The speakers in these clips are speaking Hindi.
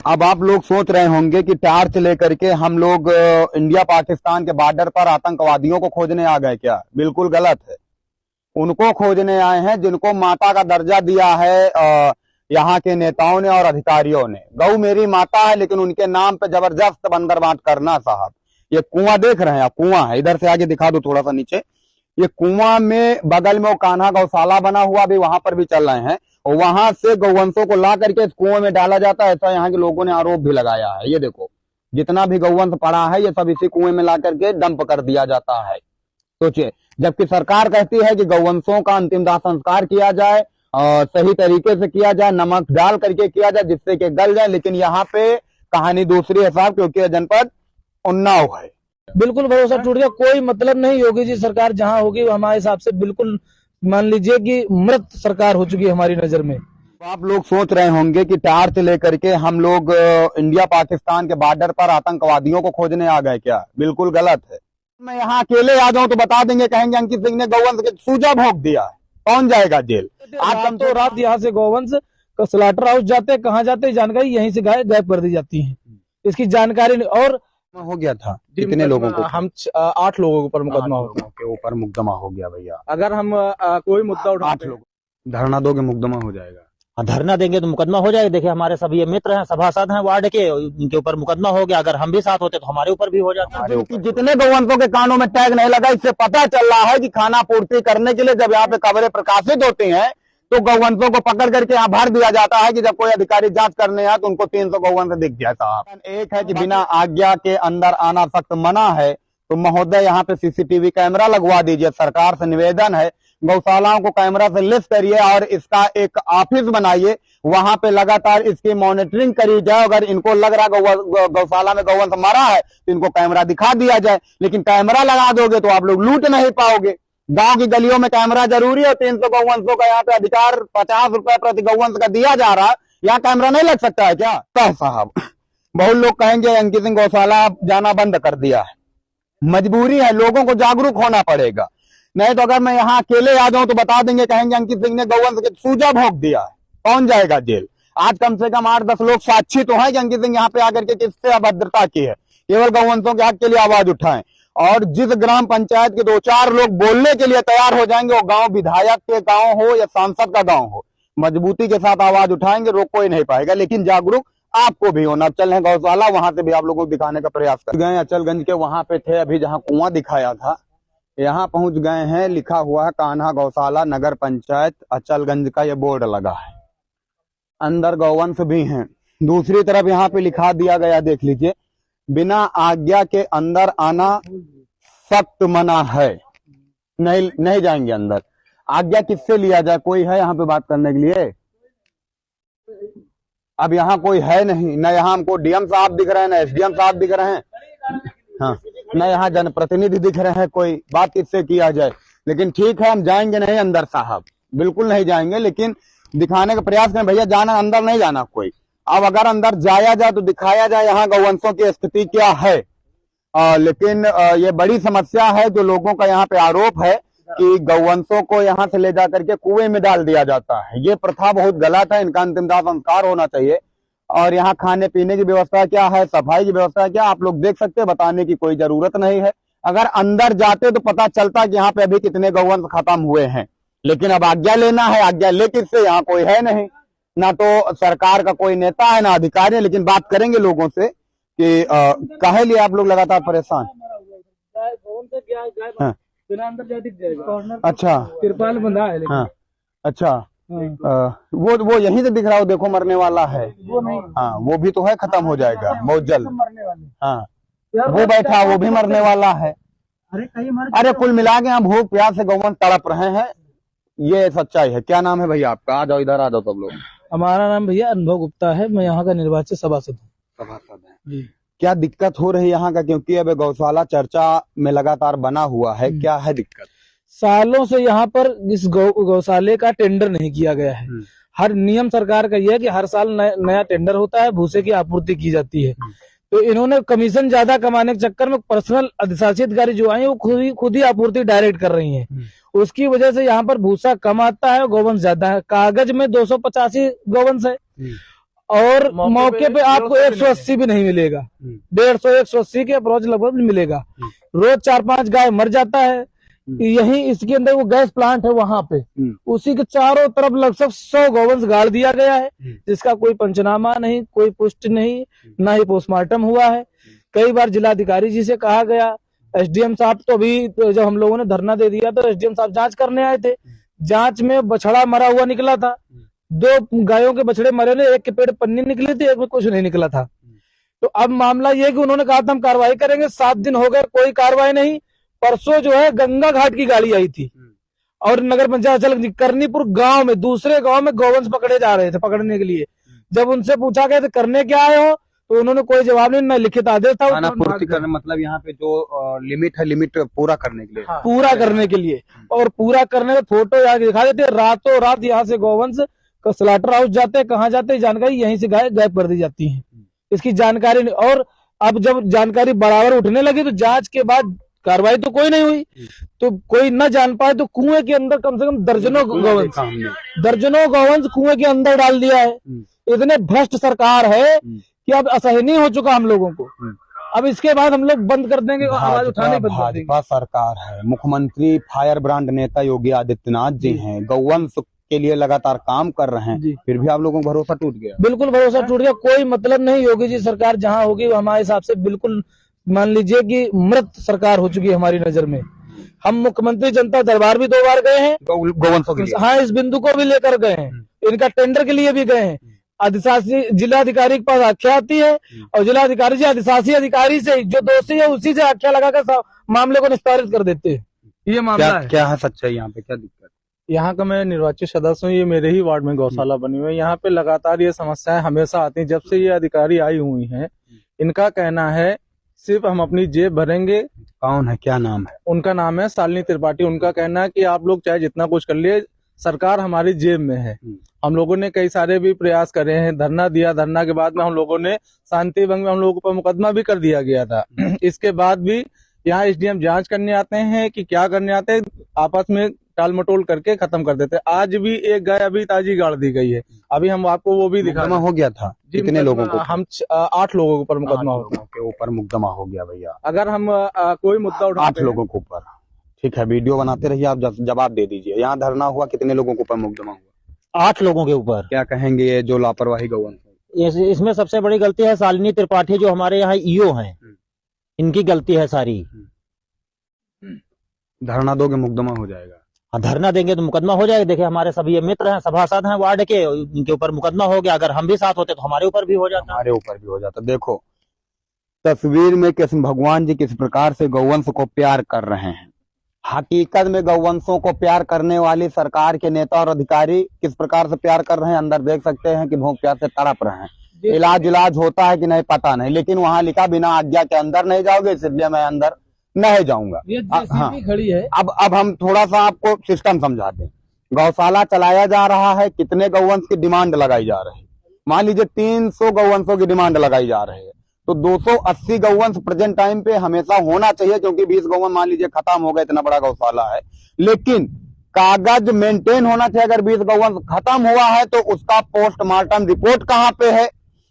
अब आप लोग सोच रहे होंगे कि टार्च लेकर के हम लोग इंडिया पाकिस्तान के बॉर्डर पर आतंकवादियों को खोजने आ गए क्या? बिल्कुल गलत है। उनको खोजने आए हैं जिनको माता का दर्जा दिया है यहाँ के नेताओं ने और अधिकारियों ने। गौ मेरी माता है, लेकिन उनके नाम पे जबरदस्त बंदर बांट करना साहब। ये कुआं देख रहे हैं आप, कुआं है, इधर से आगे दिखा दो थोड़ा सा नीचे। ये कुआं में बगल में वो कान्हा गौशाला बना हुआ भी, वहां पर भी चल रहे हैं, और वहां से गौवंशों को ला करके इस कुएं में डाला जाता है, ऐसा यहाँ के लोगों ने आरोप भी लगाया है। ये देखो जितना भी गौवंश पड़ा है ये सब इसी कुएं में ला करके डंप कर दिया जाता है। सोचिए, जबकि सरकार कहती है कि गौवंशों का अंतिम दाह संस्कार किया जाए और सही तरीके से किया जाए, नमक डाल करके किया जाए जिससे कि गल जाए, लेकिन यहाँ पे कहानी दूसरी है साहब, क्योंकि जनपद उन्नाव है। बिल्कुल भरोसा टूट गया, कोई मतलब नहीं। योगी जी सरकार जहां होगी वो हमारे हिसाब से बिल्कुल मान लीजिए कि मृत सरकार हो चुकी है हमारी नजर में। तो आप लोग सोच रहे होंगे कि टार्च लेकर के हम लोग इंडिया पाकिस्तान के बॉर्डर पर आतंकवादियों को खोजने आ गए क्या? बिल्कुल गलत है। मैं यहाँ अकेले आ जाऊं तो बता देंगे, कहेंगे अंकित सिंह ने गौवंश के सूजा भोंक दिया है, कौन जाएगा जेल? आज तो रात यहाँ से गौवंश स्लॉटर हाउस जाते, कहाँ जाते जानकारी यहीं से गायब कर दी जाती है, इसकी जानकारी नहीं। और हो गया था कितने लोगों को? हम 8 लोगों के ऊपर मुकदमा हो गया। के ऊपर मुकदमा हो गया भैया। अगर हम कोई मुद्दा उठा 8 लोग धरना दोगे मुकदमा हो जाएगा। धरना देंगे तो मुकदमा हो जाएगा। देखिए हमारे सब ये मित्र हैं, सभासद हैं वार्ड के, उनके ऊपर मुकदमा हो गया। अगर हम भी साथ होते तो हमारे ऊपर भी हो जाता। जितने गौवंशों के कानों में टैग नहीं लगा, इससे पता चल रहा है कि खाना पूर्ति करने के लिए जब यहाँ पे खबरें प्रकाशित होती हैं तो गौवंशों को पकड़ करके यहाँ भर दिया जाता है कि जब कोई अधिकारी जांच करने आए तो उनको 300 गौवंश दिख गया साहब। एक है कि बिना आज्ञा के अंदर आना सख्त मना है, तो महोदय यहाँ पे सीसीटीवी कैमरा लगवा दीजिए। सरकार से निवेदन है, गौशालाओं को कैमरा से लिस्ट करिए और इसका एक ऑफिस बनाइए, वहां पे लगातार इसकी मॉनिटरिंग करी जाए। अगर इनको लग रहा गौशाला में गौवंश मरा है तो इनको कैमरा दिखा दिया जाए। लेकिन कैमरा लगा दोगे तो आप लोग लूट नहीं पाओगे। गांव की गलियों में कैमरा जरूरी है। 300 गौवंशों का यहाँ पे अधिकार 50 रुपए प्रति गौवंश का दिया जा रहा है, यहाँ कैमरा नहीं लग सकता है क्या? साहब बहुत लोग कहेंगे अंकित सिंह गौशाला जाना बंद कर दिया है, मजबूरी है, लोगों को जागरूक होना पड़ेगा। नहीं तो अगर मैं यहाँ अकेले आ जाऊं तो बता देंगे, कहेंगे अंकित सिंह ने गौवंश के सूजा भोंक दिया है, कौन जाएगा जेल? आज कम से कम 8-10 लोग साक्षी तो हैं कि अंकित सिंह यहाँ पे आकर के किससे अभद्रता की है। केवल गौवंशों के हक के लिए आवाज उठाएं, और जिस ग्राम पंचायत के 2-4 लोग बोलने के लिए तैयार हो जाएंगे, वो गांव विधायक के गांव हो या सांसद का गांव हो, मजबूती के साथ आवाज उठाएंगे, रोक कोई नहीं पाएगा। लेकिन जागरूक आपको भी होना। चल रहे गौशाला, वहां से भी आप लोगों को दिखाने का प्रयास कर गए। अचलगंज के वहां पे थे, अभी जहाँ कुआं दिखाया था यहाँ पहुंच गए हैं। लिखा हुआ है कान्हा गौशाला नगर पंचायत अचलगंज का, ये बोर्ड लगा है। अंदर गौवंश भी हैं। दूसरी तरफ यहाँ पे लिखा दिया गया, देख लीजिए, बिना आज्ञा के अंदर आना सख्त मना है, नहीं जाएंगे अंदर। आज्ञा किससे लिया जाए? कोई है यहाँ पे बात करने के लिए? अब यहाँ कोई है नहीं, न यहाँ हमको डीएम साहब दिख रहे हैं, न एसडीएम साहब दिख रहे हैं, हाँ, न यहाँ जनप्रतिनिधि दिख रहे हैं। कोई बात किससे किया जाए? लेकिन ठीक है, हम जाएंगे नहीं अंदर साहब, बिल्कुल नहीं जाएंगे, लेकिन दिखाने का प्रयास करें भैया, जाना अंदर नहीं जाना कोई। अब अगर अंदर जाया जाए तो दिखाया जाए यहाँ गौवंशों की स्थिति क्या है। लेकिन ये बड़ी समस्या है। जो लोगों का यहाँ पे आरोप है कि गौवंशों को यहाँ से ले जाकर के कुएं में डाल दिया जाता है, ये प्रथा बहुत गलत है। इनका अंतिम दाह संस्कार होना चाहिए। और यहाँ खाने पीने की व्यवस्था क्या है, सफाई की व्यवस्था क्या, आप लोग देख सकते हैं, बताने की कोई जरूरत नहीं है। अगर अंदर जाते तो पता चलता कि यहाँ पे अभी कितने गौवंश खत्म हुए हैं। लेकिन अब आज्ञा लेना है, आज्ञा ले किससे? यहाँ कोई है नहीं, ना तो सरकार का कोई नेता है ना अधिकारी है। लेकिन बात करेंगे लोगों से कि काहे लिए आप लोग लगातार परेशान? हाँ। अच्छा, तिरपाल बंधा है। हाँ, अच्छा, वो यहीं से दिख रहा हो, देखो मरने वाला है। हाँ, वो भी तो है, खत्म हो जाएगा बहुत जल्द। हाँ, वो बैठा, वो भी मरने वाला है। अरे कुल मिला के यहाँ भूख प्यास से गौवंश तड़प रहे हैं, ये सच्चाई है। क्या नाम है भैया आपका? आ जाओ इधर, आ जाओ सब लोग। हमारा नाम भैया अनुभव गुप्ता है, मैं यहाँ का निर्वाचित सभासद हूँ। सभासद है। क्या दिक्कत हो रही है यहाँ का? क्योंकि अब गौशाला चर्चा में लगातार बना हुआ है, क्या है दिक्कत? सालों से यहाँ पर इस गौशाले का टेंडर नहीं किया गया है। हर नियम सरकार का यह है कि हर साल नया टेंडर होता है, भूसे की आपूर्ति की जाती है। तो इन्होंने कमीशन ज्यादा कमाने के चक्कर में पर्सनल अधिशासी अधिकारी जो आए वो खुद ही आपूर्ति डायरेक्ट कर रही हैं। उसकी वजह से यहाँ पर भूसा कम आता है और गौवंश ज्यादा है। कागज में 285 गौवंश है और मौके पे आपको 180 भी नहीं मिलेगा, 150-180 के अप्रोच लगभग मिलेगा। रोज 4-5 गाय मर जाता है। यही इसके अंदर वो गैस प्लांट है वहां पे, उसी के चारों तरफ लगभग 100 गौवंश गाड़ दिया गया है, जिसका कोई पंचनामा नहीं, कोई पुष्टि नहीं, ना ही पोस्टमार्टम हुआ है। कई बार जिलाधिकारी जी से कहा गया, एसडीएम साहब तो अभी तो जब हम लोगों ने धरना दे दिया तो एसडीएम साहब जांच करने आए थे। जांच में बछड़ा मरा हुआ निकला था, 2 गायों के बछड़े मरे ने, एक के पेड़ पन्नी निकली थी, एक में कुछ नहीं निकला था। तो अब मामला ये कि उन्होंने कहा था हम कार्रवाई करेंगे, 7 दिन हो गए, कोई कार्रवाई नहीं। परसों जो है गंगा घाट की गाड़ी आई थी और नगर पंचायत करनीपुर गांव में, दूसरे गांव में गौवंश पकड़े जा रहे थे पकड़ने के लिए। जब उनसे पूछा गया करने क्या आए हो, तो उन्होंने कोई जवाब नहीं, न लिखित आदेश था। खाना पूर्ति करने मतलब यहाँ पे जो लिमिट है, लिमिट पूरा करने के लिए, हाँ, पूरा करने के लिए। और पूरा करने का फोटो यहाँ दिखा देते, रातों रात यहाँ से गौवंश स्लॉटर हाउस जाते, कहाँ जाते जानकारी, यहीं से गाय गायब कर दी जाती है, इसकी जानकारी नहीं। और अब जब जानकारी बराबर उठने लगी तो जांच के बाद कार्रवाई तो कोई नहीं हुई, तो कोई न जान पाए तो कुएं के अंदर कम से कम दर्जनों गौवंश कुएं के अंदर डाल दिया है। इतने भ्रष्ट सरकार है कि अब असहनीय हो चुका हम लोगों को। अब इसके बाद हम लोग बंद कर देंगे, आवाज उठाने बंद कर देंगे। भाजपा सरकार है, मुख्यमंत्री फायर ब्रांड नेता योगी आदित्यनाथ जी हैं, गौवंश के लिए लगातार काम कर रहे हैं, फिर भी आप लोगों का भरोसा टूट गया। बिल्कुल भरोसा टूट गया, कोई मतलब नहीं। योगी जी सरकार जहाँ होगी वो हमारे हिसाब से बिल्कुल मान लीजिए कि मृत सरकार हो चुकी है हमारी नजर में। हम मुख्यमंत्री जनता दरबार भी 2 बार गए हैं गौवंशों के लिए, हाँ, इस बिंदु को भी लेकर गए हैं, इनका टेंडर के लिए भी गए हैं। अधिशासी जिलाधिकारी के पास आख्या आती है और जिलाधिकारी जी अधिशासी अधिकारी से जो दोषी है उसी से आख्या लगाकर मामले को निस्तारित कर देते हैं। ये मामला है। क्या है सच्चाई यहाँ पे, क्या दिक्कत? यहाँ का मैं निर्वाचित सदस्य हूँ, ये मेरे ही वार्ड में गौशाला बनी हुई है। यहाँ पे लगातार ये समस्याएं हमेशा आती हैं। जब से ये अधिकारी आई हुई हैं, इनका कहना है सिर्फ हम अपनी जेब भरेंगे। कौन है, क्या नाम है? उनका नाम है शालिनी त्रिपाठी। उनका कहना है कि आप लोग चाहे जितना कुछ कर लिए, सरकार हमारी जेब में है। हम लोगों ने कई सारे भी प्रयास करे हैं, धरना दिया, धरना के बाद में हम लोगों ने शांति भंग में हम लोगों पर मुकदमा भी कर दिया गया था। इसके बाद भी यहाँ एसडीएम जांच करने आते हैं कि क्या करने आते हैं, आपस में टाल मटोल करके खत्म कर देते हैं। आज भी एक गाय अभी ताजी गाड़ दी गई है, अभी हम आपको वो भी दिखा। हो गया था कितने लोगों को? हम 8 लोगों के ऊपर मुकदमा के ऊपर मुकदमा हो गया भैया। अगर हम कोई मुद्दा उठाते 8 लोगों के ऊपर, ठीक है, वीडियो बनाते रहिए, आप जवाब दे दीजिए। यहाँ धरना हुआ, कितने लोगों के ऊपर मुकदमा हुआ? 8 लोगों के ऊपर। क्या कहेंगे ये जो लापरवाही गौवंश? इसमें सबसे बड़ी गलती है शालिनी त्रिपाठी जो हमारे यहाँ ईओ हैं, इनकी गलती है सारी। धरना दोगे मुकदमा हो जाएगा? हाँ, धरना देंगे तो मुकदमा हो जाएगा। देखिए हमारे सभी ये मित्र हैं, सभासद हैं वार्ड के, इनके ऊपर मुकदमा हो गया। अगर हम भी साथ होते तो हमारे ऊपर भी हो जाता। हमारे ऊपर भी हो जाता। देखो तस्वीर में कृष्ण भगवान जी किस प्रकार से गौवंश को प्यार कर रहे हैं। हकीकत में गौवंशों को प्यार करने वाली सरकार के नेता और अधिकारी किस प्रकार से प्यार कर रहे हैं, अंदर देख सकते हैं कि भूख प्यास से तड़प रहे हैं। इलाज होता है कि नहीं पता नहीं, लेकिन वहां लिखा बिना आज्ञा के अंदर नहीं जाओगे, इसलिए मैं अंदर नहीं जाऊंगा। हाँ, खड़ी है। अब हम थोड़ा सा आपको सिस्टम समझाते हैं। गौशाला चलाया जा रहा है, कितने गौवंश की डिमांड लगाई जा रही है? मान लीजिए 300 गौवंशों की डिमांड लगाई जा रही है, तो 280 गौवंश प्रेजेंट टाइम पे हमेशा होना चाहिए, क्योंकि 20 गौवंश मान लीजिए खत्म हो गए, इतना बड़ा गौशाला है, लेकिन कागज मेंटेन होना चाहिए। अगर 20 गौवंश खत्म हुआ है तो उसका पोस्टमार्टम रिपोर्ट कहाँ पे है,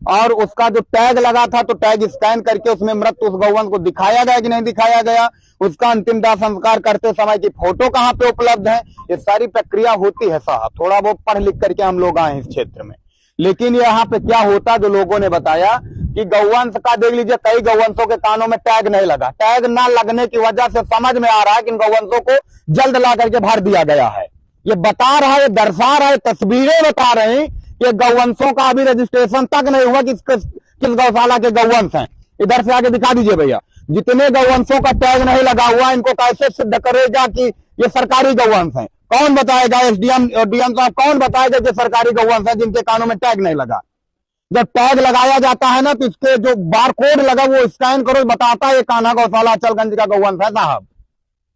और उसका जो टैग लगा था तो टैग स्कैन करके उसमें मृत उस गौवंश को दिखाया गया कि नहीं दिखाया गया, उसका अंतिम दाह संस्कार करते समय की फोटो कहाँ पे उपलब्ध है, ये सारी प्रक्रिया होती है साहब। थोड़ा वो पढ़ लिख करके हम लोग आए इस क्षेत्र में, लेकिन यहाँ पे क्या होता जो लोगों ने बताया कि गौवंश का देख लीजिए, कई गौवंशों के कानों में टैग नहीं लगा। टैग ना लगने की वजह से समझ में आ रहा है कि इन गौवंशों को जल्द ला करके भर दिया गया है। ये बता रहा है, दर्शा रहा है, तस्वीरें बता रहे हैं कि गौवंशों का अभी रजिस्ट्रेशन तक नहीं हुआ कि किस गौशाला के गौवंश हैं। इधर से आगे दिखा दीजिए भैया, जितने गौवंशों का टैग नहीं लगा हुआ, इनको कैसे सिद्ध करेगा कि ये सरकारी गौवंश हैं? कौन बताएगा? एसडीएम और डीएम साहब कौन बताएगा कि सरकारी गौवंश है जिनके कानों में टैग नहीं लगा? जब टैग लगाया जाता है ना, तो इसके जो बार कोड लगा वो स्कैन करो, बताता है ये कान्हा गौशाला अचलगंज का गौवंश है साहब।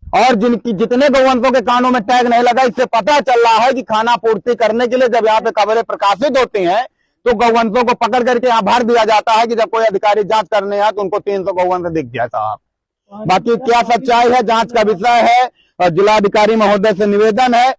और जितने गौवंशों के कानों में टैग नहीं लगा, इससे पता चल रहा है कि खाना पूर्ति करने के लिए जब यहाँ पे खबरें प्रकाशित होती हैं तो गौवंशों को पकड़ करके यहाँ भर दिया जाता है कि जब कोई अधिकारी जांच करने आए तो उनको 300 गौवंश दिख गया साहब। बाकी क्या सच्चाई है, जांच का विषय है। और जिलाधिकारी महोदय से निवेदन है,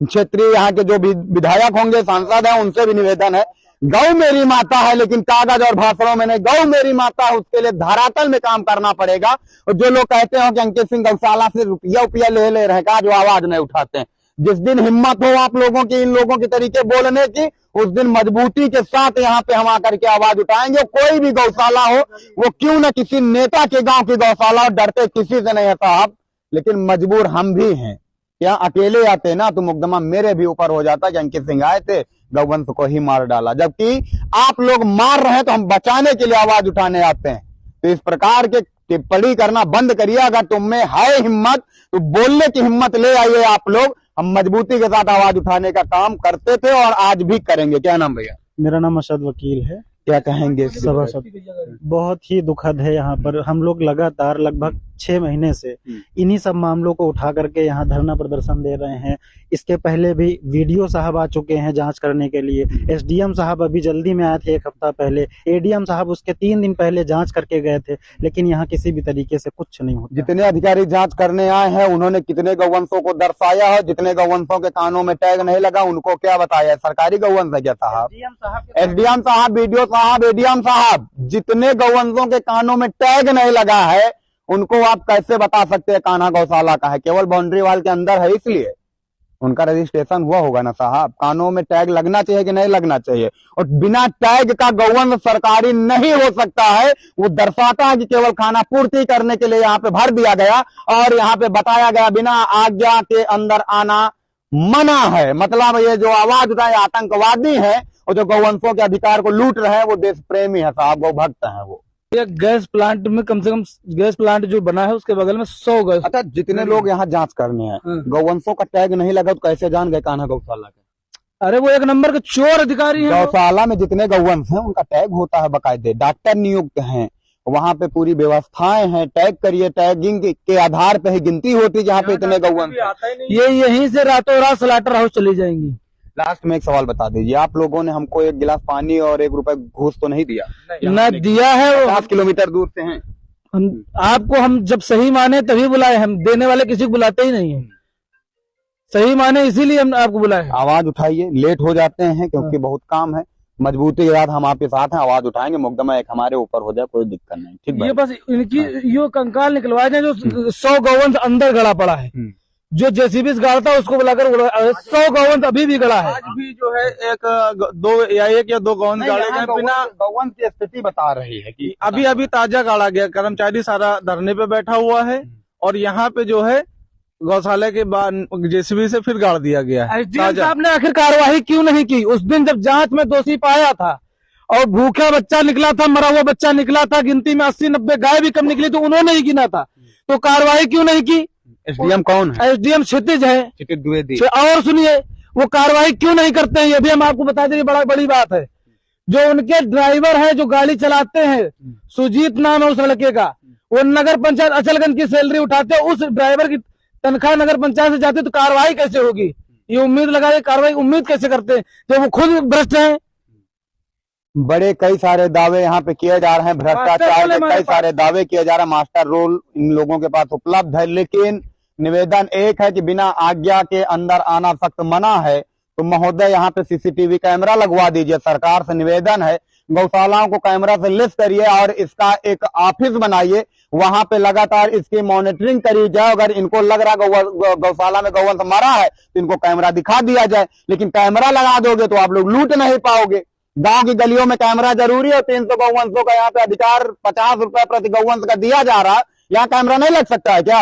क्षेत्रीय यहाँ के जो भी विधायक होंगे, सांसद हैं, उनसे भी निवेदन है, गौ मेरी माता है, लेकिन कागज और भाषणों में नहीं। गौ मेरी माता है, उसके लिए धरातल में काम करना पड़ेगा। और जो लोग कहते हो कि अंकित सिंह गौशाला से रुपया ले रहे हैं, का जो आवाज नहीं उठाते हैं, जिस दिन हिम्मत हो आप लोगों की इन लोगों की तरीके बोलने की, उस दिन मजबूती के साथ यहाँ पे हम आकर के आवाज उठाएंगे। कोई भी गौशाला हो, वो क्यों न किसी नेता के गांव की गौशाला हो, डरते किसी से नहीं है साहब, लेकिन मजबूर हम भी हैं। क्या अकेले आते ना तो मुकदमा मेरे भी ऊपर हो जाता कि अंकित सिंह आए थे, गौवंश को ही मार डाला। जबकि आप लोग मार रहे हैं तो हम बचाने के लिए आवाज उठाने आते हैं। तो इस प्रकार के टिप्पणी करना बंद करिए। अगर तुम में है हिम्मत तो बोलने की हिम्मत ले आइए आप लोग। हम मजबूती के साथ आवाज उठाने का काम करते थे और आज भी करेंगे। क्या नाम भैया? मेरा नाम अशद वकील है। क्या कहेंगे? बहुत ही दुखद है। यहाँ पर हम लोग लगातार लगभग 6 महीने से इन्हीं सब मामलों को उठा करके यहाँ धरना प्रदर्शन दे रहे हैं। इसके पहले भी वीडियो साहब आ चुके हैं जांच करने के लिए। एसडीएम साहब अभी जल्दी में आए थे 1 हफ्ता पहले। एडीएम साहब उसके 3 दिन पहले जांच करके गए थे, लेकिन यहाँ किसी भी तरीके से कुछ नहीं होता। जितने अधिकारी जांच करने आए हैं उन्होंने कितने गौवंशों को दर्शाया है? जितने गौवंशों के कानों में टैग नहीं लगा उनको क्या बताया? सरकारी गौवंश है क्या साहब? एसडीएम साहब, बीडीओ साहब, एडीएम साहब, जितने गौवंशों के कानों में टैग नहीं लगा है उनको आप कैसे बता सकते हैं कान्हा गौशाला का है? केवल बाउंड्री वाल के अंदर है, इसलिए उनका रजिस्ट्रेशन हुआ होगा ना साहब। कानों में टैग लगना चाहिए कि नहीं लगना चाहिए? और बिना टैग का गौवंश सरकारी नहीं हो सकता है। वो दर्शाता है कि केवल खाना पूर्ति करने के लिए यहाँ पे भर दिया गया और यहाँ पे बताया गया बिना आज्ञा के अंदर आना मना है। मतलब ये जो आवाज उठाए आतंकवादी है और जो गौवंशों के अधिकार को लूट रहे हैं वो देश प्रेमी है साहब, गौ भक्त है वो। ये गैस प्लांट में कम से कम गैस प्लांट जो बना है उसके बगल में 100 गैस। अच्छा, जितने लोग यहाँ जांच करने हैं गौवंशों का टैग नहीं लगा तो कैसे जान गए कान्हा गौशाला के? अरे वो एक नंबर के चोर अधिकारी हैं। गौशाला में जितने गौवंश हैं उनका टैग होता है बकायदे, डॉक्टर नियुक्त हैं, वहाँ पे पूरी व्यवस्थाएं हैं। टैग करिए, टैगिंग के आधार पे ही गिनती होती है जहाँ पे इतने गौवंश। ये यहीं से रातों रात स्लॉटर हाउस चली जाएंगी। लास्ट में एक सवाल बता दीजिए, आप लोगों ने हमको 1 गिलास पानी और 1 रुपए घूस तो नहीं दिया? न दिया है। वो 50 किलोमीटर दूर से हैं। हम जब सही माने तभी बुलाए, हम देने वाले किसी को बुलाते ही नहीं है। सही माने इसीलिए हम आपको बुलाए। आवाज उठाइए, लेट हो जाते हैं क्योंकि बहुत काम है। मजबूती के साथ हम आपके साथ हैं, आवाज उठाएंगे। मुकदमा एक हमारे ऊपर हो जाए कोई दिक्कत नहीं, ठीक है? ये बस इनकी यो कंकाल निकलवा दें जो 100 गौवंश अंदर गड़ा पड़ा है। जो जेसीबी से गाड़ता है उसको बुलाकर 100 गौवंश अभी भी गड़ा है। आज भी जो है एक या दो गौवंश गाड़े गए बिना। गौवंश की स्थिति बता रही है कि अभी ताजा गाड़ा गया। कर्मचारी सारा धरने पे बैठा हुआ है और यहाँ पे जो है गौशाला के बाद जेसीबी से फिर गाड़ दिया गया है। एसडीएम साहब ने आखिर कार्रवाई क्यों नहीं की? उस दिन जब जांच में दोषी पाया था और भूखा बच्चा निकला था, मरा हुआ बच्चा निकला था, गिनती में 80-90 गाय भी कम निकली तो उन्होंने ही गिना था, तो कार्रवाई क्यों नहीं की? एसडीएम कौन है? एसडीएम क्षितिज है, क्षितिज द्विवेदी। और सुनिए, वो कार्रवाई क्यों नहीं करते हैं ये भी हम आपको बता दें। बड़ी बात है। जो उनके ड्राइवर है जो गाड़ी चलाते हैं, सुजीत नाम है उस लड़के का, वो नगर पंचायत अचलगंज की सैलरी उठाते हैं। उस ड्राइवर की तनख्वाह नगर पंचायत से जाती तो कार्रवाई कैसे होगी? ये उम्मीद लगा के कार्रवाई उम्मीद कैसे करते हैं जब वो खुद भ्रष्ट हैं? बड़े कई सारे दावे यहाँ पे किए जा रहे हैं, भ्रष्टाचार के कई सारे दावे किए जा रहे हैं। मास्टर रोल इन लोगों के पास उपलब्ध है, लेकिन निवेदन एक है कि बिना आज्ञा के अंदर आना सख्त मना है। तो महोदय यहाँ पे सीसीटीवी कैमरा लगवा दीजिए, सरकार से निवेदन है। गौशालाओं को कैमरा से लिस्ट करिए और इसका एक ऑफिस बनाइए, वहां पे लगातार इसकी मॉनिटरिंग करी जाए। अगर इनको लग रहा गौशाला में गौवंश मरा है तो इनको कैमरा दिखा दिया जाए। लेकिन कैमरा लगा दोगे तो आप लोग लूट नहीं पाओगे। गांव की गलियों में कैमरा जरूरी है। 300 गौवंशों का यहाँ पे अधिकार 50 रुपए प्रति गौवंश का दिया जा रहा है, यहाँ कैमरा नहीं लग सकता है क्या?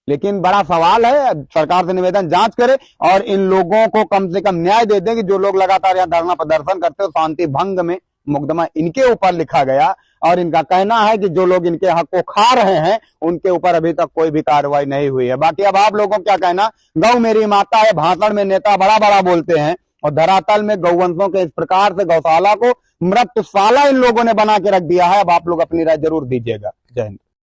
लेकिन बड़ा सवाल है, सरकार से निवेदन जांच करे और इन लोगों को कम से कम न्याय दे दें कि जो लोग लगातार यहाँ धरना प्रदर्शन करते हो शांति भंग में मुकदमा इनके ऊपर लिखा गया। और इनका कहना है कि जो लोग इनके हक को खा रहे हैं उनके ऊपर अभी तक कोई भी कार्रवाई नहीं हुई है। बाकी अब आप लोगों को क्या कहना? गौ मेरी माता है, भाषण में नेता बड़ा बड़ा बोलते हैं और धरातल में गौवंशों के इस प्रकार से गौशाला को मृतशाला इन लोगों ने बना के रख दिया है। अब आप लोग अपनी राय जरूर दीजिएगा। जय हिंद।